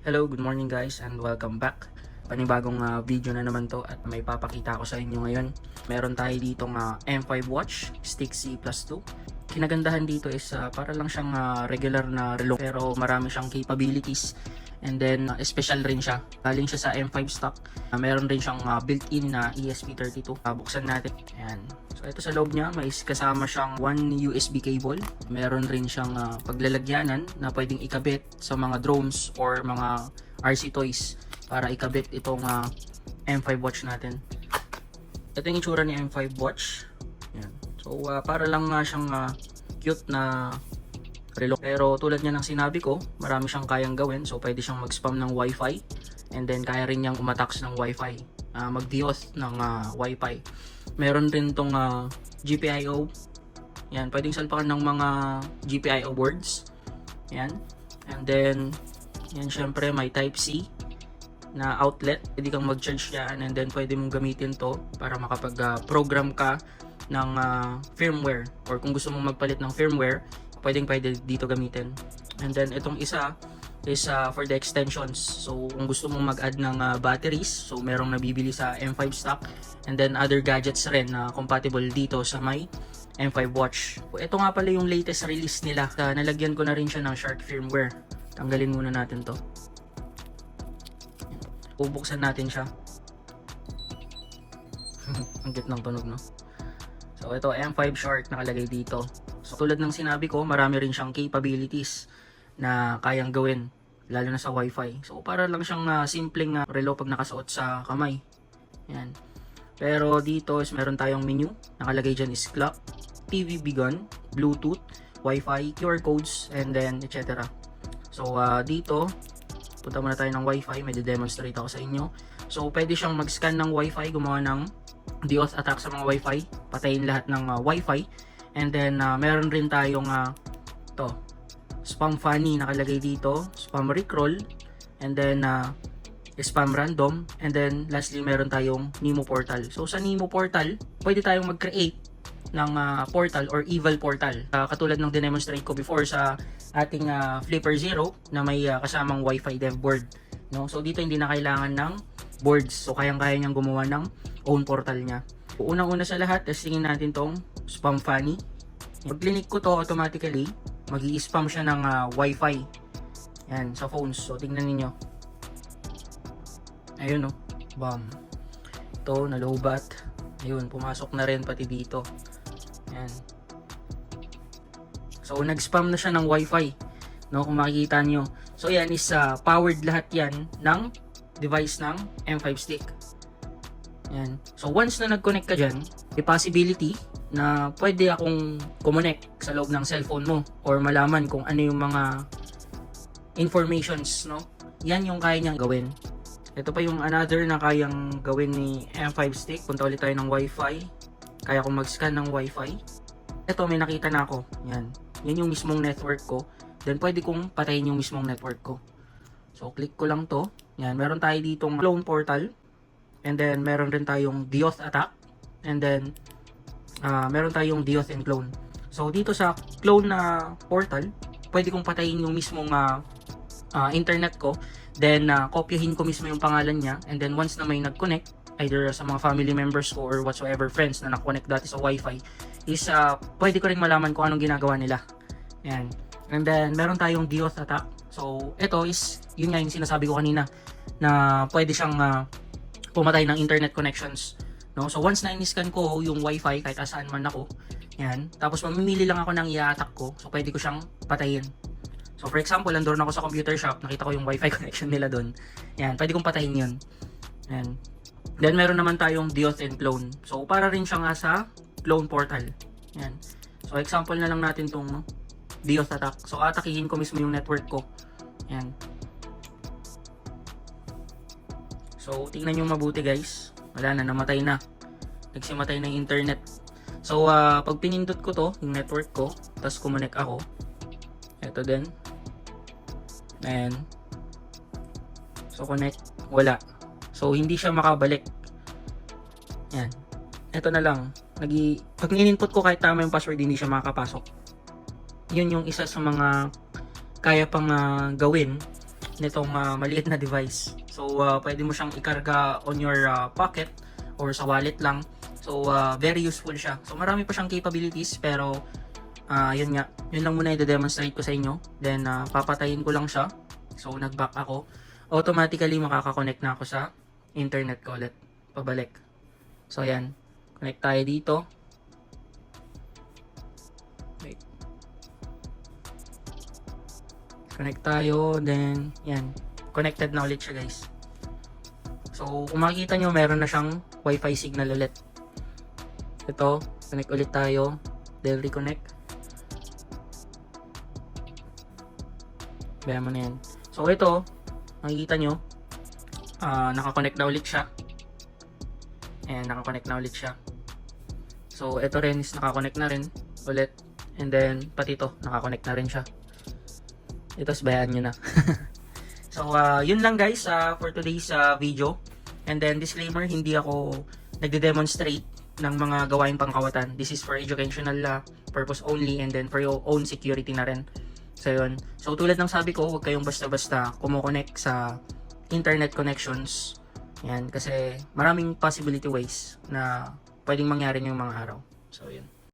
Hello, good morning guys and welcome back. Panibagong video na naman to at may papakita ko sa inyo ngayon. Meron tayo ditong M5 watch, Stick C+2. Kinagandahan dito is para lang siyang regular na relo pero marami siyang capabilities. And then special rin siya. Galing siya sa M5 stock. Meron rin siyang built-in na ESP32. Buksan natin. Ayan. So ito sa loob niya, may kasama siyang 1 USB cable. Meron rin siyang paglalagyanan na pwedeng ikabit sa mga drones or mga RC toys para ikabit itong M5 watch natin. Ito yung itsura ni M5 watch. Ayan. So para lang siyang cute na relo. Pero tulad niya ng sinabi ko, marami siyang kayang gawin. So pwede siyang mag-spam ng Wi-Fi and then kaya rin niyang umatax ng Wi-Fi. Mag-DOS ng Wi-Fi. Meron rin tong GPIO. Yan, pwedeng salpakan ng mga GPIO boards. Yan. And then, yan syempre may Type-C na outlet. Pwede kang mag-charge yan and then pwede mong gamitin to para makapag-program ka ng firmware. Or kung gusto mong magpalit ng firmware, pwede dito gamitin. And then, itong isa is for the extensions. So kung gusto mong mag-add ng batteries, so merong nabibili sa M5 stock, and then other gadgets rin na compatible dito sa may M5 watch. Ito nga pala yung latest release nila. Nalagyan ko na rin siya ng Shark firmware. Tanggalin muna natin to. Bubuksan natin siya. Ang cute ng tunog, no? So ito M5 Shark nakalagay dito. So tulad ng sinabi ko, marami rin siyang capabilities na kayang gawin, lalo na sa Wi-Fi. So para lang siyang simpleng relo pag nakasuot sa kamay. Yan. Pero dito is meron tayong menu. Nakalagay dyan is clock, TV beacon, Bluetooth, Wi-Fi, QR codes, and then etc. So dito, punta muna tayo ng Wi-Fi. May demonstrate ako sa inyo. So pwede siyang mag-scan ng Wi-Fi, gumawa ng DOS attack sa mga Wi-Fi, patayin lahat ng Wi-Fi. And then meron rin tayong to spam funny nakalagay dito, spam recrawl, and then spam random, and then lastly meron tayong Nemo portal. So sa Nemo portal, pwede tayong mag-create ng portal or evil portal. Katulad ng dinemonstrate ko before sa ating Flipper Zero na may kasamang Wi-Fi dev board. No? So dito hindi na kailangan ng boards. So kayang-kaya niyang gumawa ng own portal niya. Unang-una sa lahat, testingin natin tong spam funny. Pag clinic ko to automatically, mag-i-spam siya ng Wi-Fi. Yan, sa phones. So, tingnan ninyo. Ayun, no. Bam. Ito, nalobat. Ayun, pumasok na rin pati dito. Yan. So, nag-spam na siya ng Wi-Fi. No, kung makikita nyo. So, yan is powered lahat yan ng device ng M5 stick. Yan. So, once na nag-connect ka dyan, may possibility na pwede akong kumonek sa loob ng cellphone mo or malaman kung ano yung mga informations, no? Yan yung kaya niyang gawin. Ito pa yung another na kayang gawin ni M5 stick. Punta ulit tayo ng Wi-Fi. Kaya kong mag-scan ng Wi-Fi. Ito, may nakita na ako. Yan. Yan yung mismong network ko. Then, pwede kong patayin yung mismong network ko. So, click ko lang to. Yan. Meron tayo ditong clone portal. And then, meron rin tayong DOS attack. And then, meron tayong DOS and clone. So dito sa clone na portal, pwede kong patayin yung mismong internet ko, then kopyahin ko mismo yung pangalan niya, and then once na may nag-connect, either sa mga family members ko or whatsoever friends na na-connect dati sa Wi-Fi, is pwede ko rin malaman kung anong ginagawa nila. Ayan. And then meron tayong DOS attack. So ito is, yun nga yung sinasabi ko kanina, na pwede siyang pumatay ng internet connections. No? So once na in-scan ko yung Wi-Fi kahit saan man ako, yan, tapos mamimili lang ako ng i-attack ko, so pwede ko siyang patayin. So for example, nandoon ako sa computer shop, nakita ko yung Wi-Fi connection nila doon. Yan, pwede kong patayin yun. Yan. Then meron naman tayong DOS and clone. So para rin siya nga sa clone portal. Yan. So example na lang natin tong DOS attack. So atakihin ko mismo yung network ko. Yan. So tingnan nyo mabuti guys. Wala na, namatay na. Nagsimatay na yung internet. So, pag pinindot ko to, yung network ko, tapos kumonek ako. Ito din. Ayan. So, connect. Wala. So, hindi siya makabalik. Yan. Ito na lang. Pag in-input ko kahit tama yung password, hindi siya makakapasok. Yun yung isa sa mga kaya pang gawin nitong maliit na device. So, pwede mo siyang ikarga on your pocket or sa wallet lang. So, very useful siya. So, marami pa siyang capabilities, pero yun nga, yun lang muna i-demonstrate ko sa inyo. Then, papatayin ko lang siya. So, nag-back ako. Automatically, makakakonect na ako sa internet ko ulit. Pabalik. So, ayan. Connect tayo dito. Wait. Connect tayo. Then, yan. Connected na ulit siya, guys. So, kung makikita nyo, meron na siyang Wi-Fi signal ulit. Ito. Connect ulit tayo. Then, reconnect. Bayan mo na yan. So, ito. Makikita nyo. Nakakonect na ulit siya. Ayan, nakakonect na ulit siya. So, ito rin is nakakonect na rin ulit. And then, pati ito, nakakonect na rin siya. Ito, bayaan nyo na. So, yun lang guys for today's video. And then, disclaimer, hindi ako nagde-demonstrate ng mga gawain pangkawatan. This is for educational purpose only, and then for your own security na rin. So, yun. So, tulad ng sabi ko, huwag kayong basta-basta kumo-connect sa internet connections. Yan, kasi maraming possibility ways na pwedeng mangyari yung mga araw. So, yun.